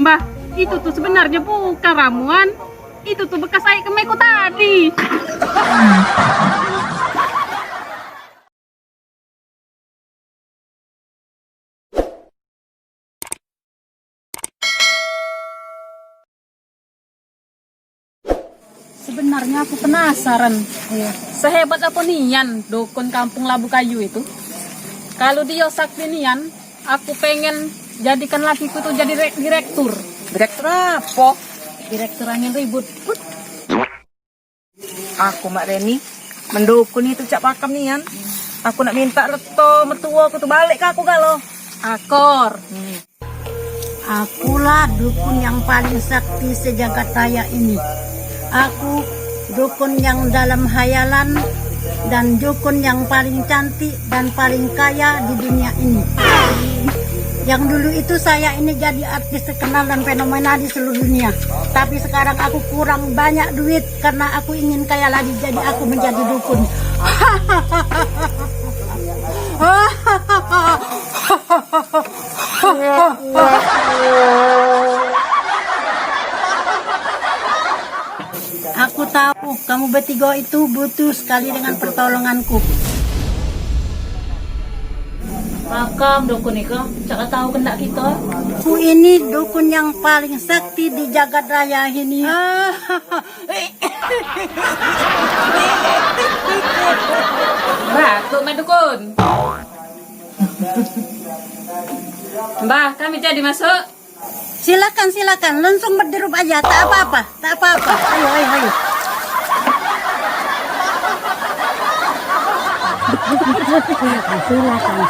Mbah, itu tuh sebenarnya bukan ramuan. Itu tuh bekas air kemeku tadi. Sebenarnya aku penasaran. Sehebat apa nian dukun kampung Labu Kayu itu? Kalau dia sakti nian, aku pengen jadikan lakiku tuh jadi direktur. Direktur apa? Direktur angin ribut. Aku Mak Reni mendukun itu cak pakam nian. Aku nak minta reto mertua aku tuh balik ke aku galo. Akor. Akulah dukun yang paling sakti sejagat raya ini. Aku dukun yang dalam hayalan dan dukun yang paling cantik dan paling kaya di dunia ini. Yang dulu itu saya ini jadi artis terkenal dan fenomena di seluruh dunia. Tapi sekarang aku kurang banyak duit karena aku ingin kaya lagi, jadi aku menjadi dukun. Aku tahu kamu bertiga itu butuh sekali dengan pertolonganku. Pakam dukun itu, cak tahu kendak kita. Aku ini dukun yang paling sakti di jagat raya ini. Batuk main dukun. Mbah, kami jadi masuk. Silakan, silakan, langsung berderup aja, tak apa-apa, tak apa-apa. Ayo, ayo, ayo.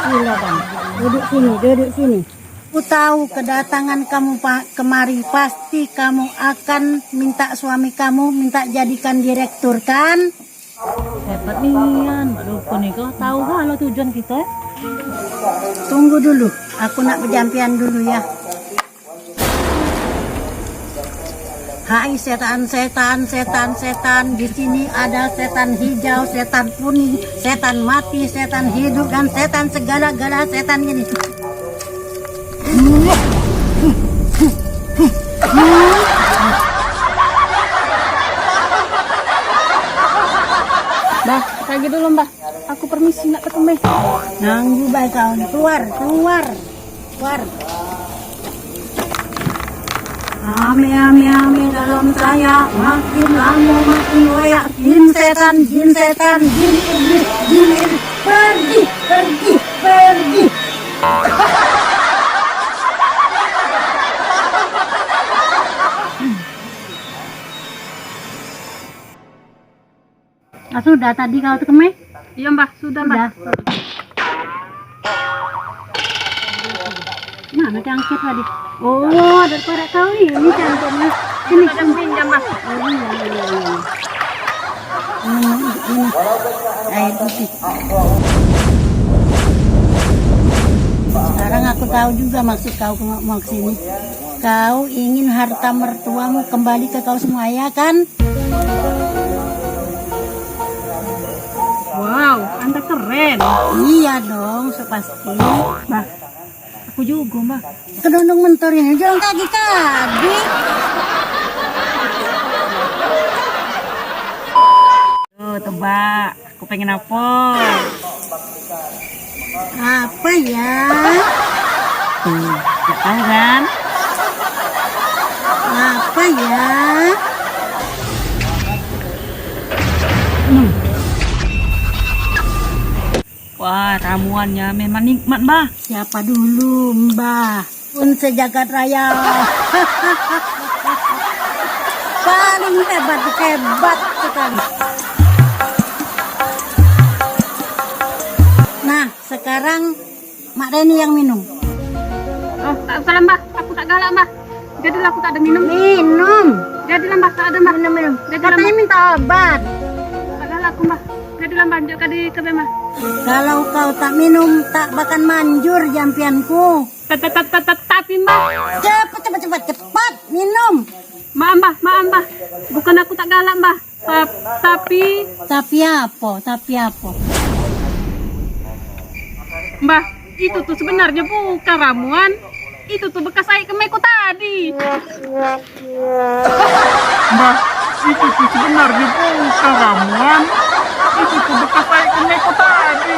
Silakan. Duduk sini. Aku tahu kedatangan kamu kemari, pasti kamu akan minta suami kamu minta jadikan direktur, kan? Hebat nian, Mbak Dukun itu tahu kalau tujuan kita. Tunggu dulu, aku nak berjampian dulu ya. Hai setan, di sini ada setan hijau, setan kuning, setan mati, setan hidup, dan setan segala-gala setan ini. Mbah, kayak dulu Mbah. Aku permisi nak ketemu. Nanggu baik kau, keluar. Ame dalam saya makin lama makin loyak. Jin setan, jin iblis, pergi. Sudah tadi kau tekemeh? Iya Mbah, sudah Mbah. Mana cangkir tadi? Oh, daripada kau ini cangkirnya. Sini, Pinjam Mbah. Ini. Air putih. Sekarang aku tahu juga maksud kau mau ke sini. Kau ingin harta mertuamu kembali ke kau semua, ya kan? Wow, Anda keren. Iya dong, sepasti. Mbah, aku juga Mbah. Kedondong mentornya jalan kaki. Tuh, tebak. Aku pengen apa? Apa ya? Tuh, gak tahu kan? Apa ya? Wah, ramuannya memang nikmat Mbah. Siapa dulu, Mbah? Pun sejagat raya. Paling hebat sekali. Nah, sekarang Mak Reni yang minum. Oh, tak usah lah Mbah. Aku tak galak Mbah. Jadilah aku tak ada minum. Minum. Jadilah Mbah, tak ada Mbah. Minum. Jadilah Katanya Mbah. minta obat. Tak galak aku Mbah. Jadilah Mbah, jauh kadi ke Mbah. Kalau kau tak minum, tak bakal manjur jampianku. Tapi Mbah. Cepat minum. Maaf Mbah. Bukan aku tak galak Mbah. Tapi Tapi apa? Mbah, itu tuh sebenarnya bukan ramuan. Itu tuh bekas air kemeku tadi. Mbak, itu tuh sebenarnya bukan ramuan. Itu tuh bekas saya keneko tadi.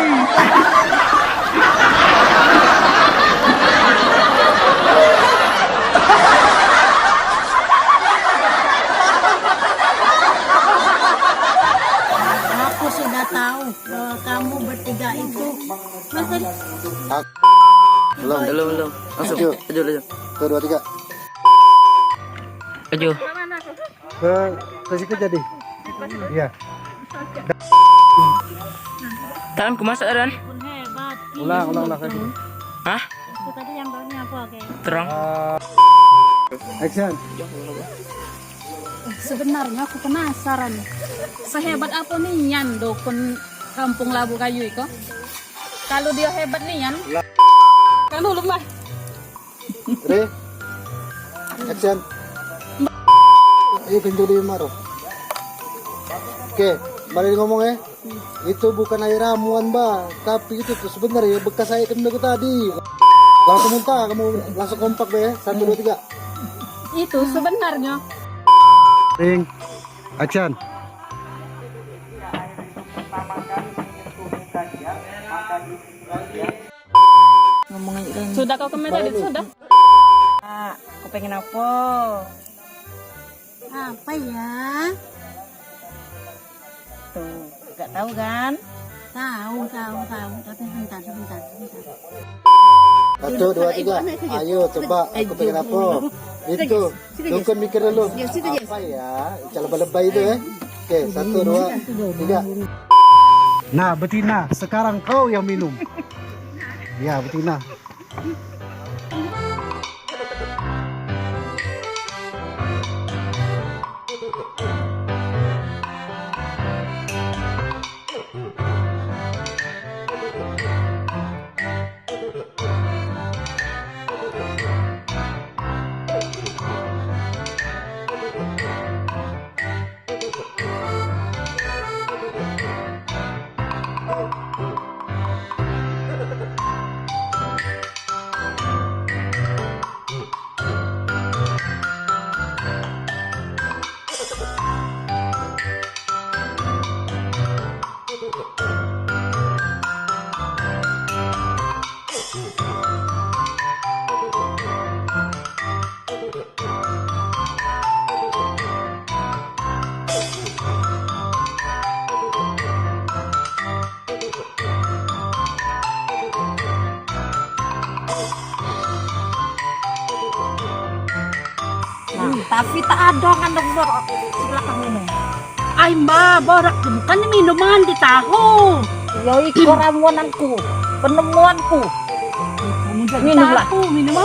Aku sudah tahu bahwa kamu bertiga itu. Mas tadi Belum. Langsung. Aju. 1, 2, 3. Aju. Ke situ jadi. Iya. Tanganku masak Dan. pun hebat. Ulang lagi. Hah? Itu tadi yang baunya apa kayak? Terang. Action. Sebenarnya aku penasaran. Sehebat apa nian dukun kampung Labu Kayu itu? Kalau dia hebat nian, kan ulung lah. Ready? Action. Ayo genjot di maro. Oke, balik ngomong ya. Itu bukan air ramuan, Mbak. Tapi itu tuh sebenarnya bekas air keneko tadi. Langsung muntah, kamu langsung kompak ya. 1, 2, 3. Itu sebenarnya. Ring. Action. Ngomong aja Dan. Sudah kau komen tadi? Sudah. Aku pengen apa? Apa ya? Tuh, gak tahu kan? Tahu. Tapi sebentar. 1, 2, 3. Ayo coba, aku pengen apa? Itu. Dukun mikir dulu. Apa ya? Cara lebay itu ya. Oke, 1, 2, 3. Nah, betina, sekarang kau yang minum. Ya, betina. Tapi tak ada kan dokter sebelah kamu nih. Ay mbak, borak kan minuman ditaruh. Ya itu ramuananku, penemuanku. Minumlah. Minum